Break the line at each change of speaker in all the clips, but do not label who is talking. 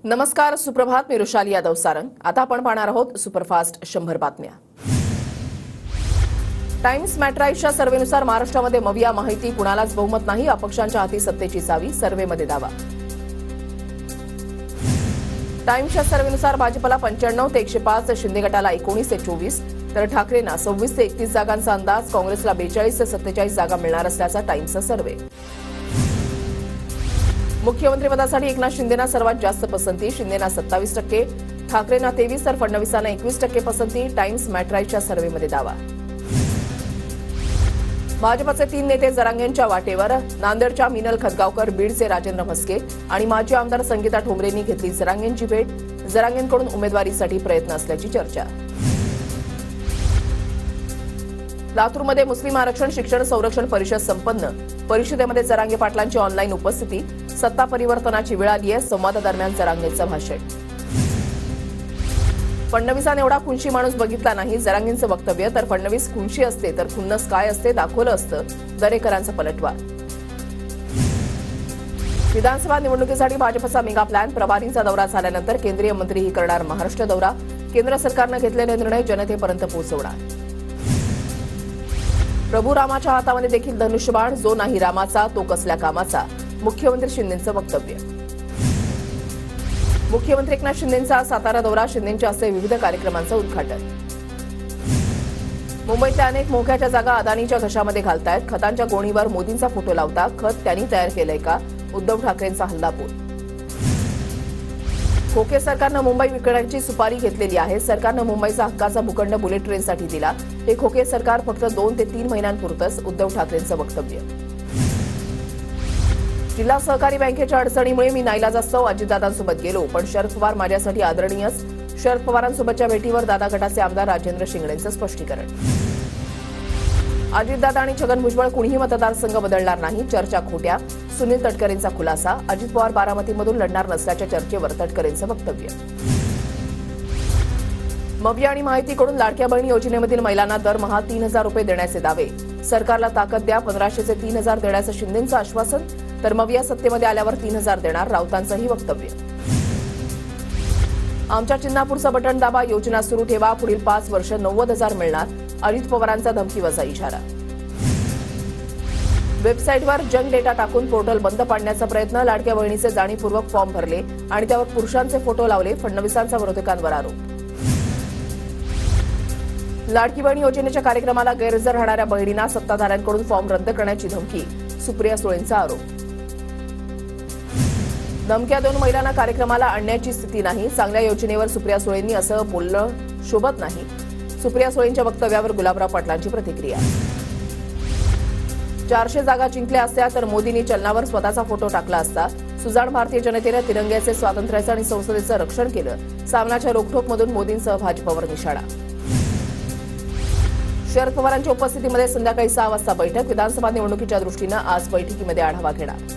नमस्कार, सुप्रभात. मी रुशाली यादव सारंग. आता आपण पाहणार आहोत सुपरफास्ट 100 बातम्या. टाइम्स मॅट्राईजच्या सर्व्हेनुसार महाराष्ट्रामध्ये मविया माहिती कुणालाच बहुमत नाही. अपक्षांच्या हाती सत्तेची चावी, सर्व्हेमध्ये दावा. टाइम्सच्या सर्व्हेनुसार भाजपला 95 ते 105, शिंदे गटाला 19 ते 24, तर ठाकरेंना 26 ते 31 जागांचा अंदाज. काँग्रेसला 42 ते 47 जागा मिळणार असल्याचा टाइम्सचा सर्व्हे. मुख्यमंत्रीपदासाठी एकनाथ शिंदेना सर्वात जास्त पसंती. शिंदेना 27%, ठाकरेंना 23 तर फडणवीसांना 21% पसंती. टाइम्स मॅट्राईजच्या सर्व्हेमध्ये दावा. भाजपचे 3 नेते जरांगेंच्या वाटेवर. नांदेडच्या मिनल खतगावकर, बीडचे राजेंद्र म्हस्के आणि माजी आमदार संगीता ठोंबरेंनी घेतली जरांगेंची भेट. जरांगेंकडून उमेदवारीसाठी प्रयत्न असल्याची चर्चा. लातूरमध्ये मुस्लिम आरक्षण शिक्षण संरक्षण परिषद संपन्न. परिषदेमध्ये जरांगे पाटलांची ऑनलाईन उपस्थिती. सत्ता परिवर्तनाची वेळ आली आहे. संवादादरम्यान जरांगेंचं भाषण. फडणवीसांनी एवढा खुनशी माणूस बघितला नाही, जरांगेंचं वक्तव्य. तर फडणवीस खुनशी असते तर खुन्नस काय असते दाखवलं असतं, दरेकरांचा पलटवार. विधानसभा निवडणुकीसाठी भाजपचा मेगा प्लॅन. प्रभारींचा दौरा झाल्यानंतर केंद्रीय मंत्रीही करणार महाराष्ट्र दौरा. केंद्र सरकारनं घेतलेले निर्णय जनतेपर्यंत पोहोचवणार. प्रभू रामाच्या हातामध्ये देखील धनुष्यबाण. जो नाही रामाचा तो कसल्या कामाचा, मुख्यमंत्री शिंदेंचं वक्तव्य. मुख्यमंत्री एकनाथ शिंदेंचा सातारा दौरा. शिंदेंच्या हस्ते विविध कार्यक्रमांचं उद्घाटन. मुंबईतल्या अनेक मोक्याच्या जागा अदानीच्या घशामध्ये घालतायत. खतांच्या गोणीवर मोदींचा फोटो लावता. खत त्यांनी तयार केलंय का, उद्धव ठाकरेंचा हल्लाबोल. खोके सरकारनं मुंबई विकण्याची सुपारी घेतलेली आहे. सरकारनं मुंबईचा हक्काचा भूखंड बुलेट ट्रेनसाठी दिला. हे खोके सरकार फक्त 2 ते 3 महिन्यांपुरतंच, उद्धव ठाकरेंचं वक्तव्य. जिल्हा सहकारी बँकेच्या अडचणीमुळे मी नाईलाजास्तव अजितदादांसोबत गेलो, पण शरद पवार माझ्यासाठी आदरणीयच. शरद पवारांसोबतच्या भेटीवर दादा गटाचे आमदार राजेंद्र शिंगणेंचं स्पष्टीकरण. अजितदादा आणि छगन भुजबळ कुणीही मतदारसंघ बदलणार नाही, चर्चा खोट्या. सुनील तटकरेंचा खुलासा. अजित पवार बारामतीमधून लढणार नसल्याच्या चर्चेवर तटकरेंचं वक्तव्य. मविया आणि माहितीकडून लाडक्या बहीण योजनेमधील महिलांना दरमहा 3,000 रुपये देण्याचे दावे. सरकारला ताकद द्या. 1500चे 3,000 देण्याचं शिंदेंचं आश्वासन. तर मविया सत्तेमध्ये आल्यावर 3,000 देणार, राऊतांचंही वक्तव्य. आमच्या चिन्हापूरचं बटन दाबा. योजना सुरू ठेवा. पुढील 5 वर्ष 90,000 मिळणार. अजित पवारांचा धमकीवजा इशारा. वेबसाईटवर जंक डेटा टाकून पोर्टल बंद पाडण्याचा प्रयत्न. लाडक्या बहिणीचे जाणीवपूर्वक फॉर्म भरले आणि त्यावर पुरुषांचे फोटो लावले. फडणवीसांचा विरोधकांवर आरोप. लाडकी बहीण योजनेच्या कार्यक्रमाला गैरहजर राहणाऱ्या बहिणींना सत्ताधाऱ्यांकडून फॉर्म रद्द करण्याची धमकी. सुप्रिया सुळेंचा आरोप. धमक्या देऊन महिलांना कार्यक्रमाला आणण्याची स्थिती नाही. चांगल्या योजनेवर सुप्रिया सुळेंनी असं बोलणं शोभत नाही. सुप्रिया सुळेंच्या वक्तव्यावर गुलाबराव पाटलांची प्रतिक्रिया. 400 जागा जिंकल्या असत्या तर मोदींनी चलनावर स्वतःचा फोटो टाकला असता. सुजाण भारतीय जनतेनं तिरंग्याचे, स्वातंत्र्याचं आणि संसदेचं रक्षण केलं. सामनाच्या रोखठोकमधून मोदींसह भाजपवर निशाणा. शरद पवारांच्या उपस्थितीमध्ये संध्याकाळी 6 वाजता बैठक. विधानसभा निवडणुकीच्या दृष्टीनं आज बैठकीमध्ये आढावा घेणार.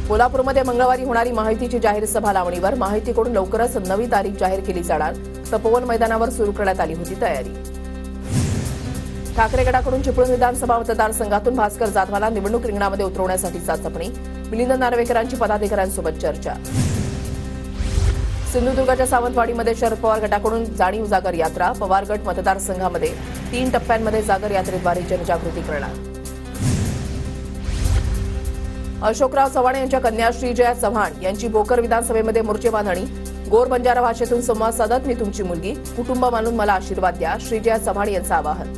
कोल्हापूरमध्ये मंगळवारी होणारी माहितीची जाहीर सभा लावणीवर. माहितीकडून लवकरच नवी तारीख जाहीर केली जाणार. तपोवन मैदानावर सुरू करण्यात आली होती तयारी. ठाकरे गटाकडून चिपळूण विधानसभा मतदारसंघातून भास्कर जाधवाला निवडणूक रिंगणामध्ये उतरवण्यासाठी चाचपणी. मिलिंद नार्वेकरांची पदाधिकाऱ्यांसोबत चर्चा. सिंधुदुर्गाच्या सावंतवाडीमध्ये शरद पवार गटाकडून जाणीव जागर यात्रा. पवार गट मतदारसंघामध्ये 3 टप्प्यांमध्ये जागर यात्रेद्वारे जनजागृती करणार. अशोकराव चव्हाण यांच्या कन्या श्रीजया चव्हाण यांची भोकर विधानसभेमध्ये मोर्चे बांधणी. गोर बंजारा भाषेतून संवाद साधत मी तुमची मुलगी, कुटुंब मानून मला आशीर्वाद द्या. श्रीजया चव्हाण यांचं आवाहन.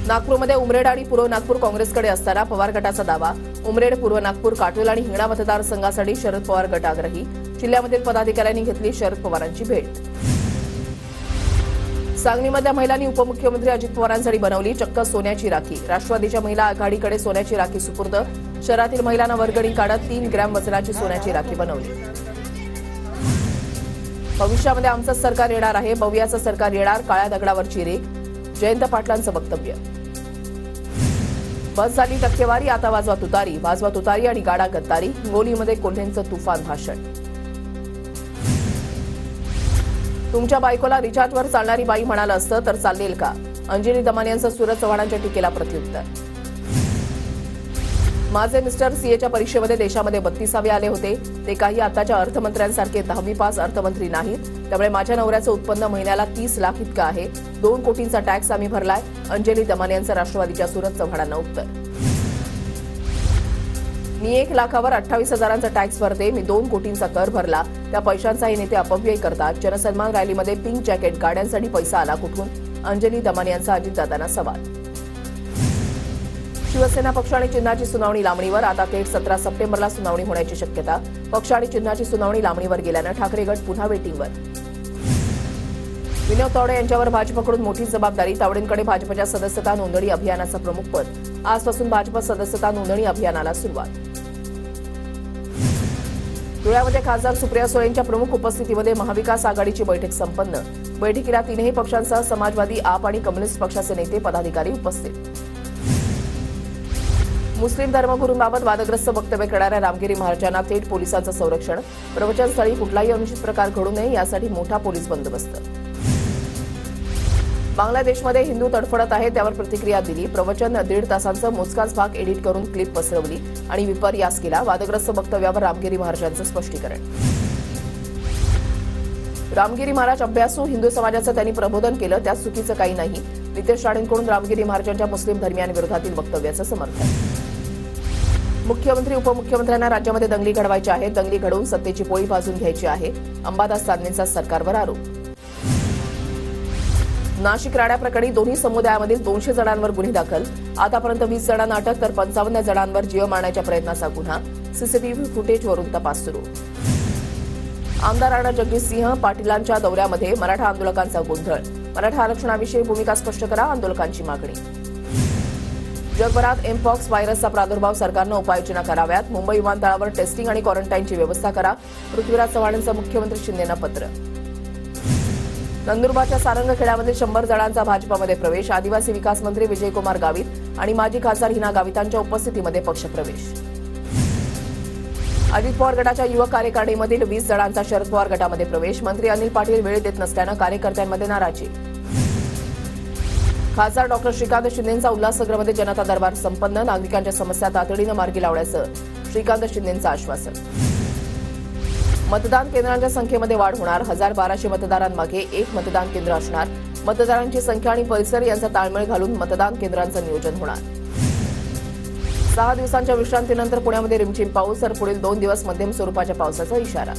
नागपूरमध्ये उमरेड आणि पूर्व नागपूर काँग्रेसकडे असताना पवार गटाचा दावा. उमरेड, पूर्व नागपूर, काटोल आणि हिंगणा मतदारसंघासाठी शरद पवार गट आग्रही. जिल्ह्यामधील पदाधिकाऱ्यांनी घेतली शरद पवारांची भेट. सांगलीमधल्या महिलांनी उपमुख्यमंत्री अजित पवारांसाठी बनवली चक्क सोन्याची राखी. राष्ट्रवादीच्या महिला आघाडीकडे सोन्याची राखी सुपूर्द. शहरातील महिलांना वर्गणी काढत 3 ग्रॅम वजनाची सोन्याची राखी बनवली. भविष्यामध्ये आमचंच सरकार येणार आहे. मवियाचं सरकार येणार. काळ्या दगडावरची रेख. जयंत पाटलांचं वक्तव्य. बस झाली टक्केवारी, आता वाजवा तुतारी. वाजवा तुतारी आणि गाडा गद्दारी. हिंगोलीमध्ये कोल्हेंचं तुफान भाषण. तुमच्या बायकोला रिचार्जवर चालणारी बाई म्हणालं असतं तर चालेल का? अंजली दमानियांचं सूरज चव्हाणांच्या टीकेला प्रत्युत्तर. माझे मिस्टर सीएच्या परीक्षेमध्ये देशामध्ये 32वे आले होते. ते काही आताच्या अर्थमंत्र्यांसारखे 10वी पास अर्थमंत्री नाहीत. त्यामुळे माझ्या नवऱ्याचं उत्पन्न महिन्याला 30 लाख इतकं आहे. 2 कोटींचा टॅक्स आम्ही भरलाय. अंजली दमाने यांचं राष्ट्रवादीच्या सुरत चव्हाणांना उत्तर. मी 1 लाखावर 28,000चा टॅक्स भरते. मी 2 कोटींचा कर भरला. त्या पैशांचा हे नेते अपव्यय करतात. जनसन्मान रॅलीमध्ये पिंक जॅकेट गाड्यांसाठी पैसा आला कुठून? अंजली दमाने यांचा अजितदादांना सवाल. शिवसेना पक्ष आणि चिन्हाची सुनावणी लांबणीवर. आता थेट 17 सप्टेंबरला सुनावणी होण्याची शक्यता. पक्ष आणि चिन्हाची सुनावणी लांबणीवर गेल्यानं ठाकरे गट पुन्हा वेटिंगवर. विनोद तावडे यांच्यावर भाजपकडून मोठी जबाबदारी. तावडेंकडे भाजपच्या सदस्यता नोंदणी अभियानाचं प्रमुखपद. आजपासून भाजप सदस्यता नोंदणी अभियानाला सुरुवात. धुळ्यामध्ये खासदार सुप्रिया सुळेंच्या प्रमुख उपस्थितीमध्ये महाविकास आघाडीची बैठक संपन्न. बैठकीला 3ही पक्षांसह समाजवादी, आप आणि कम्युनिस्ट पक्षाचे नेते पदाधिकारी उपस्थित. मुस्लिम धर्मगुरूंबाबत वादग्रस्त वक्तव्य करणाऱ्या रामगिरी महाराजांना थेट पोलिसांचं संरक्षण. प्रवचनस्थळी कुठलाही अनुचित प्रकार घडू नये यासाठी मोठा पोलीस बंदोबस्त. बांगलादेशमध्ये हिंदू तडफडत आहेत त्यावर प्रतिक्रिया दिली. प्रवचन 1.5 तासांचं मोजकाच भाग एडिट करून क्लिप पसरवली आणि विपर्यास केला. वादग्रस्त वक्तव्यावर रामगिरी महाराजांचं स्पष्टीकरण. रामगिरी महाराज अभ्यासू. हिंदू समाजाचं त्यांनी प्रबोधन केलं, त्यात चुकीचं काही नाही. नितेश राणेंकडून रामगिरी महाराजांच्या मुस्लिम धर्मियांविरोधातील वक्तव्याचं समर्थन. मुख्यमंत्री उपमुख्यमंत्र्यांना राज्यामध्ये दंगली घडवायच्या आहेत. दंगली घडवून सत्तेची पोळी भाजून घ्यायची आहे. अंबादास दानवेंचा सरकारवर आरोप. नाशिक राड्याप्रकरणी दोन्ही समुदायामधील 200 जणांवर गुन्हे दाखल. आतापर्यंत 20 जणांना अटक तर 55 जणांवर जीव मारण्याच्या प्रयत्नाचा गुन्हा. सीसीटीव्ही फुटेजवरून तपास सुरू. आमदार राणा जगजितसिंह पाटीलांच्या दौऱ्यामध्ये मराठा आंदोलकांचा गोंधळ. मराठा आरक्षणाविषयी भूमिका स्पष्ट करा, आंदोलकांची मागणी. जगभरात एमपॉक्स व्हायरसचा प्रादुर्भाव. सरकारनं उपाययोजना कराव्यात. मुंबई विमानतळावर टेस्टिंग आणि क्वारंटाईनची व्यवस्था करा. पृथ्वीराज चव्हाणांचं मुख्यमंत्री शिंदेंना पत्र. नंदुरबारच्या सारंगखेड्यामध्ये 100 जणांचा भाजपामध्ये प्रवेश. आदिवासी विकास मंत्री विजयकुमार गावित आणि माजी खासदार हिना गावितांच्या उपस्थितीमध्ये पक्षप्रवेश. अजित पवार गटाच्या युवक कार्यकारिणीमधील 20 जणांचा शरद पवार गटामध्ये प्रवेश. मंत्री अनिल पाटील वेळ देत नसल्यानं कार्यकर्त्यांमध्ये नाराजी. खासदार डॉक्टर श्रीकांत शिंदेंचा उल्हासनगरमध्ये जनता दरबार संपन्न. नागरिकांच्या समस्या तातडीनं मार्गी लावण्याचं श्रीकांत शिंदेंचं आश्वासन. मतदान केंद्रांच्या संख्येमध्ये वाढ होणार. 1200 मतदारांमागे 1 मतदान केंद्र असणार. मतदारांची संख्या आणि परिसर यांचा ताळमेळ घालून मतदान केंद्रांचं नियोजन होणार. 6 दिवसांच्या विश्रांतीनंतर पुण्यामध्ये रिमझिम पाऊस तर पुढील 2 दिवस मध्यम स्वरूपाच्या पावसाचा इशारा.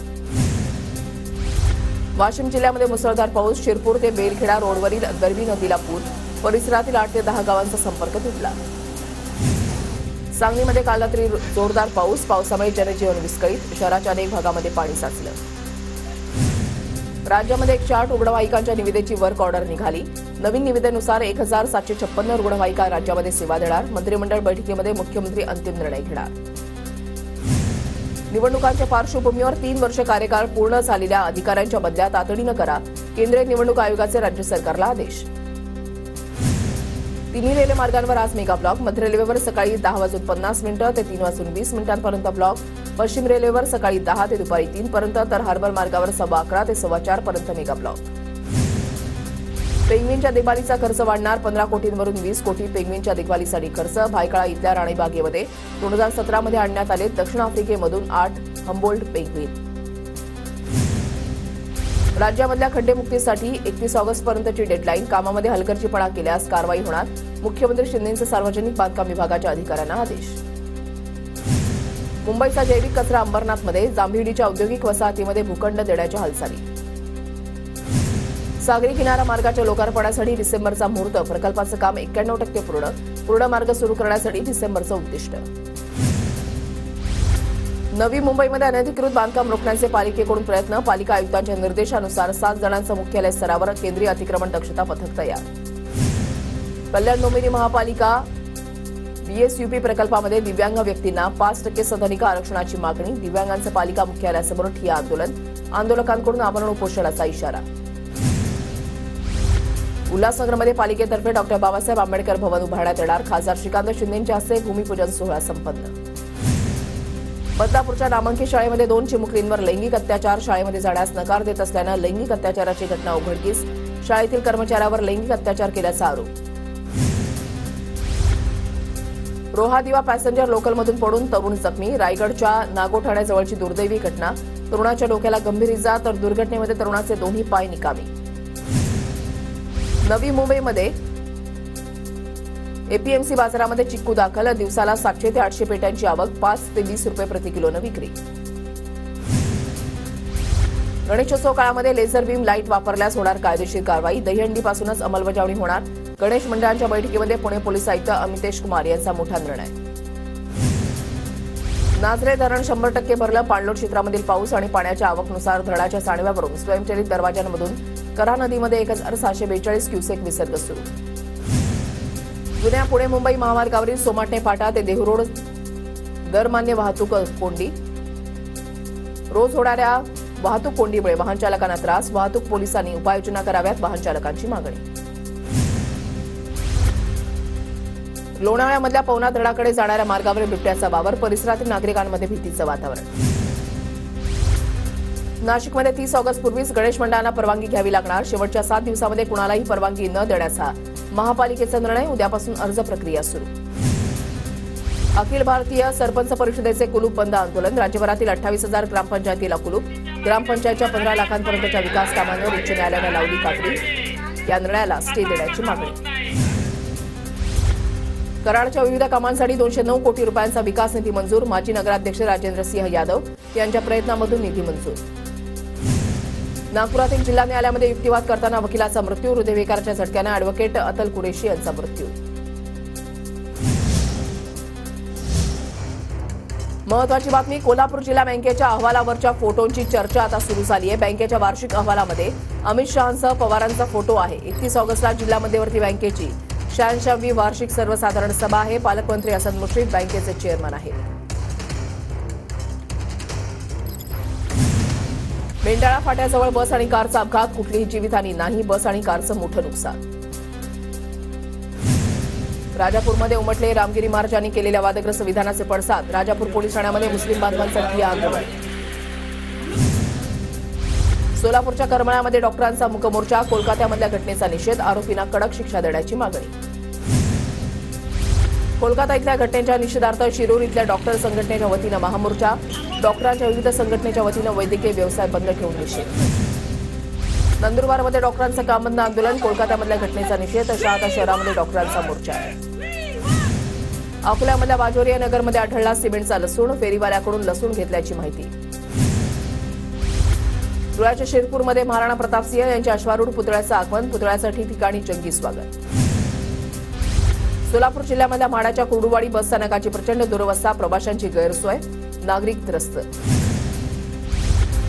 वाशिम जिल्ह्यामध्ये मुसळधार पाऊस. शिरपूर ते बेलखेडा रोडवरील गरबी नदीला पूर. परिसरातील 8 ते 10 गावांचा संपर्क तुटला. सांगलीमध्ये काल रात्री जोरदार पाऊस. पावसामुळे जनजीवन विस्कळीत. शहराच्या अनेक भागामध्ये पाणी साचलं. राज्यामध्ये 108 रुग्णवाहिकांच्या निविदेची वर्क ऑर्डर निघाली. नवीन निविदेनुसार 1756 रुग्णवाहिका राज्यामध्ये सेवा देणार. मंत्रिमंडळ बैठकीमध्ये मुख्यमंत्री अंतिम निर्णय घेणार. निवडणुकांच्या पार्श्वभूमीवर 3 वर्ष कार्यकाळ पूर्ण झालेल्या अधिकाऱ्यांच्या बदल्या तातडीनं करा. केंद्रीय निवडणूक आयोगाचे राज्य सरकारला आदेश. तिन्ही रेल्वे मार्गांवर आज मेगा ब्लॉक. मध्य रेल्वेवर सकाळी 10:50 ते 3:20 ब्लॉक. पश्चिम रेल्वेवर सकाळी 10 ते दुपारी 3 पर्यंत तर हार्बर मार्गावर 11:15 ते 4:15 पर्यंत मेगा ब्लॉक. पेंग्विनच्या देखभालीचा खर्च वाढणार. 15 कोटींवरून 20 कोटी पेंग्विनच्या देखभालीसाठी खर्च. भायखळा इथल्या राणीबागेमध्ये 2017 मध्ये आणण्यात आले. दक्षिण आफ्रिकेमधून 8 हम्बोल्ट पेंग्विन. राज्यामधल्या खड्डेमुक्तीसाठी 31 ऑगस्टपर्यंतची डेडलाईन. कामामध्ये हलगर्जीपणा केल्यास कारवाई होणार. मुख्यमंत्री शिंदेंचे सार्वजनिक बांधकाम विभागाच्या अधिकाऱ्यांना आदेश. मुंबईचा जैविक कचरा अंबरनाथमध्ये. जांभिवलीच्या औद्योगिक वसाहतीमध्ये भूखंड देण्याच्या हालचाली. सागरी किनारा मार्गाच्या लोकार्पणासाठी डिसेंबरचा मुहूर्त. प्रकल्पाचं काम 91% पूर्ण. पूर्ण मार्ग सुरू करण्यासाठी डिसेंबरचं उद्दिष्ट. नवी मुंबईमध्ये अनधिकृत बांधकाम रोखण्याचे पालिकेकडून प्रयत्न. पालिका आयुक्तांच्या निर्देशानुसार 7 जणांचं मुख्यालय स्तरावर केंद्रीय अतिक्रमण दक्षता पथक तयार. कल्याण डोंबिवली महापालिका बीएसयूपी प्रकल्पामध्ये दिव्यांग व्यक्तींना 5% सदनिका आरक्षणाची मागणी. दिव्यांगांचं पालिका मुख्यालयासमोर ठिय्या आंदोलन. आंदोलकांकडून आमरण उपोषणाचा इशारा. उल्हासनगरमध्ये पालिकेतर्फे डॉ. बाबासाहेब आंबेडकर भवन उभारण्यात येणार. खासदार श्रीकांत शिंदेंच्या हस्ते भूमिपूजन सोहळा संपन्न. बदलापूरच्या नामांकित शाळेमध्ये 2 चिमुकलींवर लैंगिक अत्याचार. शाळेमध्ये जाण्यास नकार देत असल्यानं लैंगिक अत्याचाराची घटना उघडकीस. शाळेतील कर्मचाऱ्यावर लैंगिक अत्याचार केल्याचा आरोप. रोहा दिवा पॅसेंजर लोकलमधून पडून तरुण जखमी. रायगडच्या नागोठाण्याजवळची दुर्दैवी घटना. तरुणाच्या डोक्याला गंभीर इजा तर दुर्घटनेमध्ये तरुणाचे दोन्ही पाय निकामी. नवी मुंबईमध्ये एपीएमसी बाजारामध्ये चिक्कू दाखल. दिवसाला 700 ते 800 पेट्यांची आवक. 5 ते 20 रुपये प्रति किलोनं विक्री. गणेशोत्सव काळामध्ये लेझर बीम लाईट वापरल्यास होणार कायदेशीर कारवाई. दहीहंडीपासूनच अंमलबजावणी होणार. गणेश मंडळांच्या बैठकीमध्ये पुणे पोलीस आयुक्त अमितेश कुमार यांचा मोठा निर्णय. नाझरे धरण 100% भरलं. पाणलोट क्षेत्रामधील पाऊस आणि पाण्याच्या आवकनुसार धरणाच्या सांडव्यावरून स्वयंचलित दरवाजांमधून कऱ्हा नदीमध्ये 1642 क्युसेक विसर्ग सुरू. जुन्या पुणे मुंबई महामार्गावरील सोमाटणे फाटा ते देहू दरमान्य वाहतूक कोंडी. रोज होणाऱ्या वाहतूक कोंडीमुळे वाहन चालकांना त्रास. वाहतूक पोलिसांनी उपाययोजना कराव्यात, वाहन चालकांची मागणी. लोणावळ्यामधल्या पवना धरणाकडे जाणाऱ्या मार्गावर बिबट्याचा वावर. परिसरातील नागरिकांमध्ये भीतीचं वातावरण. नाशिकमध्ये 30 ऑगस्ट पूर्वीच गणेश मंडळांना परवानगी घ्यावी लागणार. शेवटच्या 7 दिवसांमध्ये कुणालाही परवानगी न देण्याचा महापालिकेचा निर्णय. उद्यापासून अर्ज प्रक्रिया सुरू. अखिल भारतीय सरपंच परिषदेचे कुलूप बंद आंदोलन. राज्यभरातील 28,000 ग्रामपंचायतीला कुलूप. ग्रामपंचायतच्या 15 लाखांपर्यंतच्या विकास कामांवर उच्च न्यायालयानं लावली कात्री. या निर्णयाला स्टे देण्याची मागणी. कराडच्या विविध कामांसाठी 209 कोटी रुपयांचा विकास निधी मंजूर. माजी नगराध्यक्ष राजेंद्रसिंह यादव यांच्या प्रयत्नामधून निधी मंजूर. नागपुरातील जिल्हा न्यायालयामध्ये युक्तिवाद करताना वकिलाचा मृत्यू. हृदयविकाराच्या झटक्यानं अॅडव्होकेट अतल कुरेशी यांचा मृत्यू. महत्वाची बातमी. कोल्हापूर जिल्हा बँकेच्या अहवालावरच्या फोटोंची चर्चा आता सुरू झाली आहे. बँकेच्या वार्षिक अहवालामध्ये अमित शहांसह पवारांचा फोटो आहे. 31 ऑगस्टला जिल्हा मध्यवर्ती बँकेची 86वी वार्षिक सर्वसाधारण सभा आहे. पालकमंत्री हसन मुश्रीफ बँकेचे चेअरमन आहेत. मेंढाळा फाट्याजवळ बस आणि कारचा अपघात. कुठलीही जीवितहानी नाही. बस आणि कारचं मोठं नुकसान. राजापूरमध्ये उमटले रामगिरी महाराज यांनी केलेल्या वादग्रस्त विधानाचे पडसाद. राजापूर पोलीस ठाण्यामध्ये मुस्लिम बांधवांचं ठिय्या आंदोलन. सोलापूरच्या करमाळ्यामध्ये डॉक्टरांचा मूक मोर्चा. कोलकात्यामधल्या घटनेचा निषेध. आरोपींना कडक शिक्षा देण्याची मागणी. कोलकाता इथल्या घटनेच्या निषेधार्थ शिरूर इथल्या डॉक्टर संघटनेच्या वतीनं महामोर्चा. डॉक्टरांच्या विविध संघटनेच्या वतीनं वैद्यकीय व्यवसाय बंद ठेवून निषेध. नंदुरबारमध्ये डॉक्टरांचं काम बंद आंदोलन. कोलकात्यामधल्या घटनेचा निषेध. शहादा शहरामध्ये डॉक्टरांचा मोर्चा. अकोल्यामधल्या बाजोरिया नगरमध्ये आढळला सिमेंटचा लसूण. फेरीवाल्याकडून लसूण घेतल्याची माहिती. धुळ्याच्या शिरपूरमध्ये महाराणा प्रतापसिंह यांच्या अश्वारूढ पुतळ्याचं आगमन. पुतळ्याचं ठिकठिकाणी जंगी स्वागत. सोलापूर जिल्ह्यामधल्या म्हाडाच्या कुर्डुवाडी बस स्थानकाची प्रचंड दुरवस्था. प्रवाशांची गैरसोय. नागरिक त्रस्त.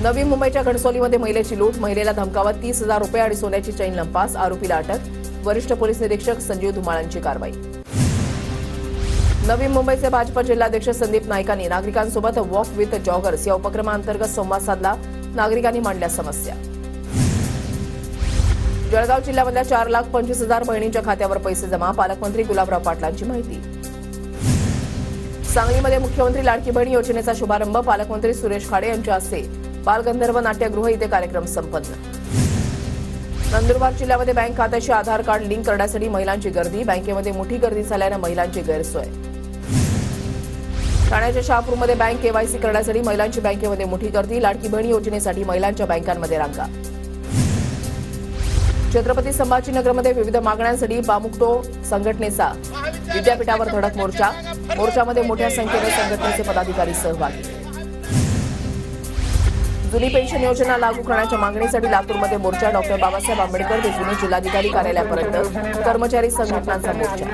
नवी मुंबईच्या घणसोलीमध्ये महिलेची लूट. महिलेला धमकावत 30,000 रुपये आणि सोन्याची चैन लंपास. आरोपीला अटक. वरिष्ठ पोलीस निरीक्षक संजीव धुमाळांची कारवाई. नवी मुंबईचे भाजपा जिल्हाध्यक्ष संदीप नाईकांनी नागरिकांसोबत वॉक विथ जॉगर्स या उपक्रमाअंतर्गत संवाद साधला. नागरिकांनी मांडल्या समस्या. जळगाव जिल्ह्यामधल्या 4,25,000 बहिणींच्या खात्यावर पैसे जमा. पालकमंत्री गुलाबराव पाटलांची माहिती. सांगलीमध्ये मुख्यमंत्री लाडकी बहीण योजनेचा शुभारंभ. पालकमंत्री सुरेश खाडे यांच्या हस्ते बालगंधर्व नाट्यगृह इथे कार्यक्रम संपन्न. नंदुरबार जिल्ह्यामध्ये बँक खात्याशी आधार कार्ड लिंक करण्यासाठी महिलांची गर्दी. बँकेमध्ये मोठी गर्दी झाल्यानं महिलांची गैरसोय. ठाण्याच्या शहापूरमध्ये बँक केवायसी करण्यासाठी महिलांची बँकेमध्ये मोठी गर्दी. लाडकी बहीण योजनेसाठी महिलांच्या बँकांमध्ये रांगा. छत्रपती संभाजीनगरमध्ये विविध मागण्यांसाठी बामुक्तो संघटनेचा विद्यापीठावर धडक मोर्चा. मोर्चामध्ये मोठ्या संख्येने संघटनेचे पदाधिकारी सहभागी. जुनी पेन्शन योजना लागू करण्याच्या मागणीसाठी लातूरमध्ये मोर्चा. डॉक्टर बाबासाहेब आंबेडकर ते जुने जिल्हाधिकारी कार्यालयापर्यंत कर्मचारी संघटनांचा मोर्चा.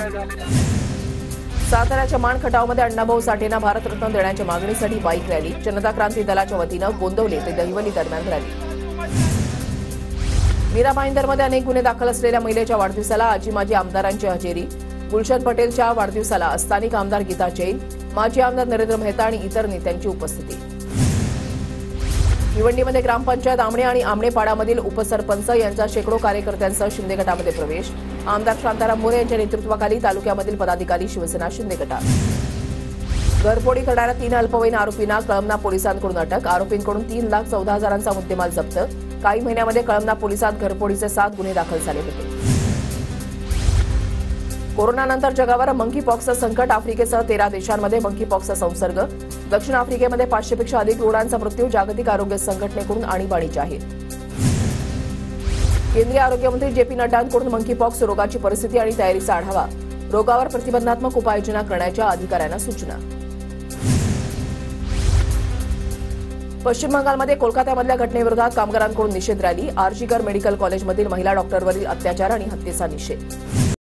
साताऱ्याच्या मान खटावमध्ये अण्णाभाऊ साठेंना भारतरत्न देण्याच्या मागणीसाठी बाईक रॅली. जनता क्रांती दलाच्या वतीनं गोंदवले ते दहिवली दरम्यान रॅली. मीरा भाईंदरमध्ये अनेक गुन्हे दाखल असलेल्या महिलेच्या वाढदिवसाला आजी माजी आमदारांची हजेरी. गुलशन पटेलच्या वाढदिवसाला स्थानिक आमदार गीता जैन, माजी आमदार नरेंद्र मेहता आणि इतर नेत्यांची उपस्थिती. भिवंडीमध्ये ग्रामपंचायत आमणे आणि आमणेपाडामधील उपसरपंच यांचा शेकडो कार्यकर्त्यांसह शिंदे गटामध्ये प्रवेश. आमदार शांताराम मोरे यांच्या नेतृत्वाखाली तालुक्यामधील पदाधिकारी शिवसेना शिंदे गटात. घरफोडी करणाऱ्या 3 अल्पवयीन आरोपींना कळमना पोलिसांकडून अटक. आरोपींकडून 3,14,000चा मुद्देमाल जप्त. काही महिन्यामध्ये कळमना पोलिसात घरफोडीचे 7 गुन्हे दाखल झाले होते. कोरोनानंतर जगावर मंकीपॉक्सचं संकट. आफ्रिकेसह 13 देशांमध्ये मंकीपॉक्सचा संसर्ग. दक्षिण आफ्रिकेमध्ये 500 पेक्षा अधिक रुग्णांचा मृत्यू. जागतिक आरोग्य संघटनेकडून आणीबाणी जाहीर. केंद्रीय आरोग्यमंत्री जे.पी. नड्डांकडून मंकीपॉक्स रोगाची परिस्थिती आणि तयारीचा आढावा. रोगावर प्रतिबंधात्मक उपाययोजना करण्याच्या अधिकाऱ्यांना सूचना. पश्चिम बंगालमध्ये कोलकात्यामधल्या घटनेविरोधात कामगारांकडून निषेध रॅली. आरजीकर मेडिकल कॉलेजमधील महिला डॉक्टरवरील अत्याचार आणि हत्येचा निषेध.